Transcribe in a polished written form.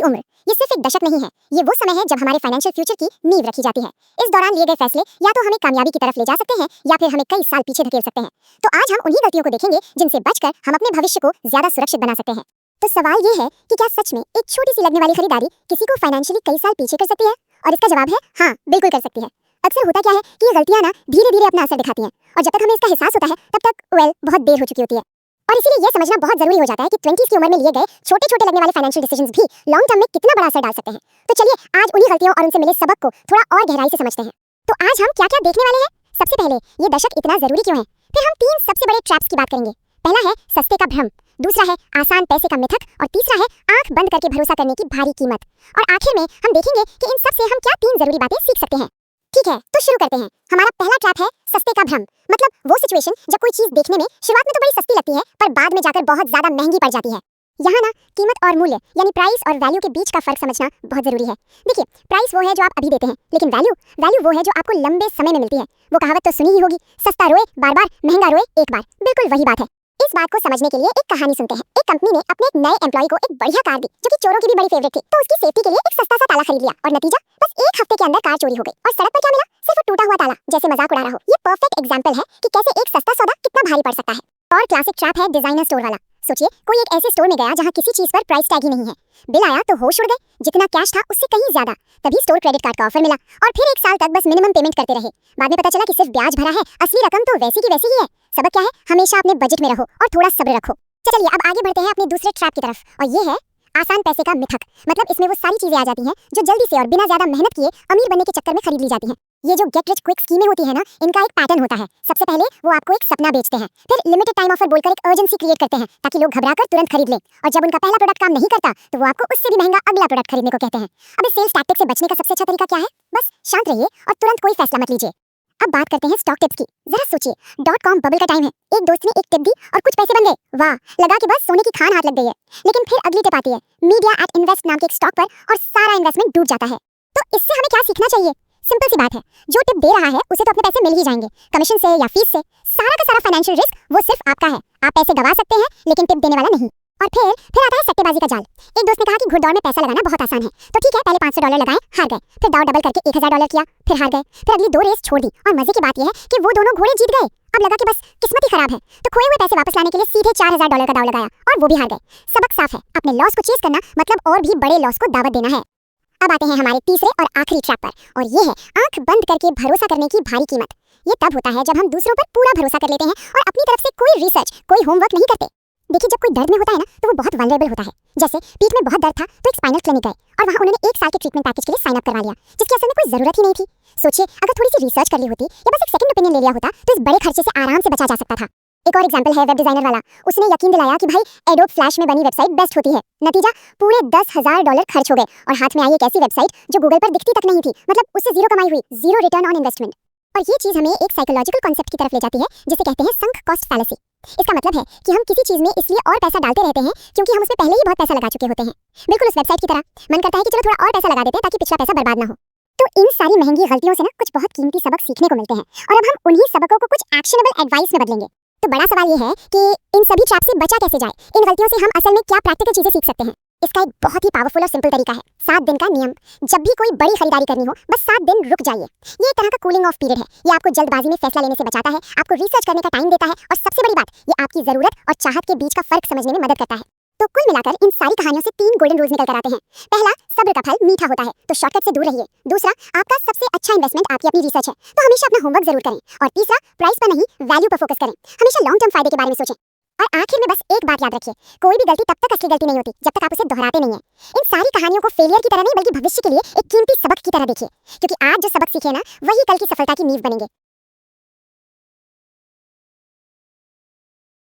की उम्र ये सिर्फ एक दशक नहीं है, ये वो समय है जब हमारे फाइनेंशियल फ्यूचर की नींव रखी जाती है। इस दौरान लिए गए फैसले या तो हमें कामयाबी की तरफ ले जा सकते हैं या फिर हमें कई साल पीछे धकेल सकते हैं। तो आज हम उन्हीं गलतियों को देखेंगे जिनसे बचकर हम अपने भविष्य को ज्यादा सुरक्षित बना सकते हैं। तो सवाल ये है कि क्या सच में एक छोटी सी लगने वाली खरीदारी किसी को फाइनेंशियली कई साल पीछे कर सकती है? और इसका जवाब है हाँ, बिल्कुल कर सकती है। अक्सर होता क्या है कि ये गलतियां ना धीरे धीरे अपना असर दिखाती हैं और जब तक हमें इसका एहसास होता है तब तक बहुत देर हो चुकी होती है। और इसीलिए यह समझना बहुत जरूरी हो जाता है कि 20s की उम्र में लिए गए छोटे छोटे लगने वाले फाइनेंशियल डिसीजंस भी लॉन्ग टर्म में कितना बड़ा असर डाल सकते हैं। तो चलिए आज उन्हीं गलतियों और उनसे मिले सबक को थोड़ा और गहराई से समझते हैं। तो आज हम क्या क्या देखने वाले हैं? सबसे पहले ये दशक इतना जरूरी क्यों है, फिर हम 3 सबसे बड़े ट्रैप्स की बात करेंगे। पहला है सस्ते का भ्रम, दूसरा है आसान पैसे का मिथक और तीसरा है आंख बंद करके भरोसा करने की भारी कीमत। और आखिर में हम देखेंगे कि इन सब से हम क्या 3 जरूरी बातें सीख सकते हैं। ठीक है, तो शुरू करते हैं। हमारा पहला ट्रैप है सस्ते का भ्रम, मतलब वो सिचुएशन जब कोई चीज देखने में शुरुआत में तो बड़ी सस्ती लगती है पर बाद में जाकर बहुत ज्यादा महंगी पड़ जाती है। यहाँ ना कीमत और मूल्य यानी प्राइस और वैल्यू के बीच का फर्क समझना बहुत जरूरी है। देखिए, प्राइस वो है जो आप अभी देते हैं, लेकिन वैल्यू वो है जो आपको लंबे समय में मिलती है। वो कहावत तो सुनी ही होगी, सस्ता रोए बार बार, महंगा रोए एक बार। बिल्कुल वही बात है। इस बात को समझने के लिए एक कहानी सुनते हैं। एक कंपनी ने अपने एक नए एम्प्लॉय को एक बढ़िया कार दी जो कि चोरों की भी बड़ी फेवरेट थी। तो उसकी सेफ्टी के लिए एक सस्ता सा ताला खरीद लिया और नतीजा बस 1 हफ्ते के अंदर कार चोरी हो गई। और सड़क पर क्या मिला? सिर्फ टूटा हुआ ताला, जैसे मजाक उड़ा रहा हो। ये परफेक्ट एग्जांपल है कि कैसे एक सस्ता सौदा कितना भारी पड़ सकता है। और क्लासिक ट्रैप है डिजाइनर स्टोर वाला। सोचिए, कोई एक ऐसे स्टोर में गया जहाँ किसी चीज पर प्राइस टैग ही नहीं है। बिल आया तो होश उड़ गए, जितना कैश था उससे कहीं ज्यादा। तभी स्टोर क्रेडिट कार्ड का ऑफर मिला और फिर 1 साल तक बस मिनिमम पेमेंट करते रहे। बाद में पता चला कि सिर्फ ब्याज भरा है, असली रकम तो वैसी की वैसी ही है। सबक क्या है? हमेशा अपने बजट में रहो और थोड़ा सब्र रखो। चलिए अब आगे बढ़ते हैं अपने दूसरे ट्रैप की तरफ, और ये है आसान पैसे का मिथक। मतलब इसमें वो सारी चीजें आ जाती हैं जो जल्दी से और बिना ज्यादा मेहनत किए अमीर बनने के चक्कर में खरीद ली जाती हैं। ये जो गेट रिच क्विक स्कीमें होती है ना, इनका एक पैटर्न होता है। सबसे पहले वो आपको एक सपना बेचते हैं, फिर लिमिटेड टाइम ऑफर बोलकर एक अर्जेंसी क्रिएट करते हैं ताकि लोग घबराकर तुरंत खरीद लें। और जब उनका पहला प्रोडक्ट काम नहीं करता तो वो आपको उससे भी महंगा अगला प्रोडक्ट खरीदने को कहते हैं। अब इस सेल्स टैक्टिक से बचने का सबसे अच्छा तरीका क्या है? बस शांत रहिए और तुरंत कोई फैसला मत लीजिए। अब बात करते हैं स्टॉक टिप्स की। जरा सोचिए, .com बबल का टाइम है। एक दोस्त ने एक टिप दी और कुछ पैसे बन गए। वाह, लगा कि बस सोने की खान हाथ लग गई है। लेकिन फिर अगली टिप आती है Media@Invest नाम के एक स्टॉक पर और सारा इन्वेस्टमेंट डूब जाता है। तो इससे हमें क्या सीखना चाहिए? सिंपल सी बात है, जो टिप दे रहा है उसे तो अपने पैसे मिल ही जाएंगे, कमीशन से या फीस से। सारा का सारा फाइनेंशियल रिस्क वो सिर्फ आपका है। आप पैसे गवा सकते हैं लेकिन टिप देने वाला नहीं। और फिर आता है सट्टेबाजी का जाल। एक दोस्त ने कहा कि घुड़दौड़ में पैसा लगाना बहुत आसान है, तो ठीक है पहले $500 लगाए, हार गए। फिर दाव डबल करके $1000 किया, फिर हार गए। फिर अगली 2 रेस छोड़ दी और मजे की बात यह है कि वो दोनों घोड़े जीत गए। अब लगा कि बस किस्मत ही खराब है, तो खोए हुए पैसे वापस लाने के लिए सीधे $4000 का दाव लगाया और वो भी हार गए। सबक साफ है, अपने लॉस को चेस करना मतलब और भी बड़े लॉस को दावत देना है। अब आते हैं हमारे तीसरे और आखिरी ट्रैप पर, और ये है आंख बंद करके भरोसा करने की भारी कीमत। ये तब होता है जब हम दूसरों पर पूरा भरोसा कर लेते हैं और अपनी तरफ से कोई रिसर्च, कोई होमवर्क नहीं करते। देखिए, जब कोई दर्द में होता है ना तो वो बहुत वल्नरेबल होता है। जैसे पीठ में बहुत दर्द था तो एक स्पाइनल क्लिनिक गए और वहाँ उन्होंने 1 साल के ट्रीटमेंट पैकेज के लिए साइन अप करवा लिया, जिसकी असल में कोई जरूरत ही नहीं थी। सोचिए, अगर थोड़ी सी रिसर्च कर ली होती या बस एक सेकंड ओपिनियन ले लिया होता तो इस बड़े खर्चे से आराम से बचा जा सकता था। एक और एग्जांपल है वेब डिजाइनर वाला। उसने यकीन दिलाया कि भाई एडोब फ्लैश में बनी वेबसाइट बेस्ट होती है। नतीजा पूरे $10,000 खर्च हो गए और हाथ में आई एक ऐसी वेबसाइट जो गूगल पर दिखती तक नहीं थी। मतलब उससे जीरो कमाई हुई, जीरो रिटर्न ऑन इन्वेस्टमेंट। और ये चीज हमें एक साइकोलॉजिकल कॉन्सेप्ट की तरफ ले जाती है जिसे कहते हैं संक कॉस्ट फैलेसी। इसका मतलब है कि हम किसी चीज में इसलिए और पैसा डालते रहते हैं क्योंकि हम उसमें पहले ही बहुत पैसा लगा चुके होते हैं। बिल्कुल उस वेबसाइट की तरह मन करता है कि चलो थोड़ा और पैसा लगा देते हैं ताकि पिछला पैसा बर्बाद ना हो। तो इन सारी महंगी गलतियों से ना कुछ बहुत कीमती सबक सीखने को मिलते हैं और अब हम उन्हीं सबकों को कुछ एक्शनेबल एडवाइस में बदलेंगे। तो बड़ा सवाल ये है कि इन सभी ट्रैप से बचा कैसे जाए? इन गलतियों से हम असल में क्या प्रैक्टिकल चीजें सीख सकते हैं? इसका एक बहुत ही पावरफुल और सिंपल तरीका है, 7 दिन का नियम। जब भी कोई बड़ी खरीदारी करनी हो बस 7 दिन रुक जाइए। ये एक तरह का कूलिंग ऑफ पीरियड है। ये आपको जल्दबाजी में फैसला लेने से बचाता है, आपको रिसर्च करने का टाइम देता है और सबसे बड़ी बात, ये आपकी जरूरत और चाहत के बीच का फर्क समझने में मदद करता है। तो कुल मिलाकर इन सारी कहानियों से 3 गोल्डन रूल्स निकल कर आते हैं। पहला, सब्र का फल मीठा होता है, तो शॉर्टकट से दूर रहिए। दूसरा, आपका सबसे अच्छा इन्वेस्टमेंट आपकी अपनी रिसर्च है, तो हमेशा अपना होमवर्क जरूर करें। और तीसरा, प्राइस पर नहीं वैल्यू पर फोकस करें। हमेशा लॉन्ग टर्म फायदे के बारे में सोचें। और आखिर में बस एक बात याद रखिए, कोई भी गलती तब तक असली गलती नहीं होती जब तक आप उसे दोहराते नहीं हैं। इन सारी कहानियों को फेलियर की तरह नहीं बल्कि भविष्य के लिए एक कीमती सबक की तरह देखिए, क्योंकि आज जो सबक सीखे ना वही कल की सफलता की नींव बनेंगे।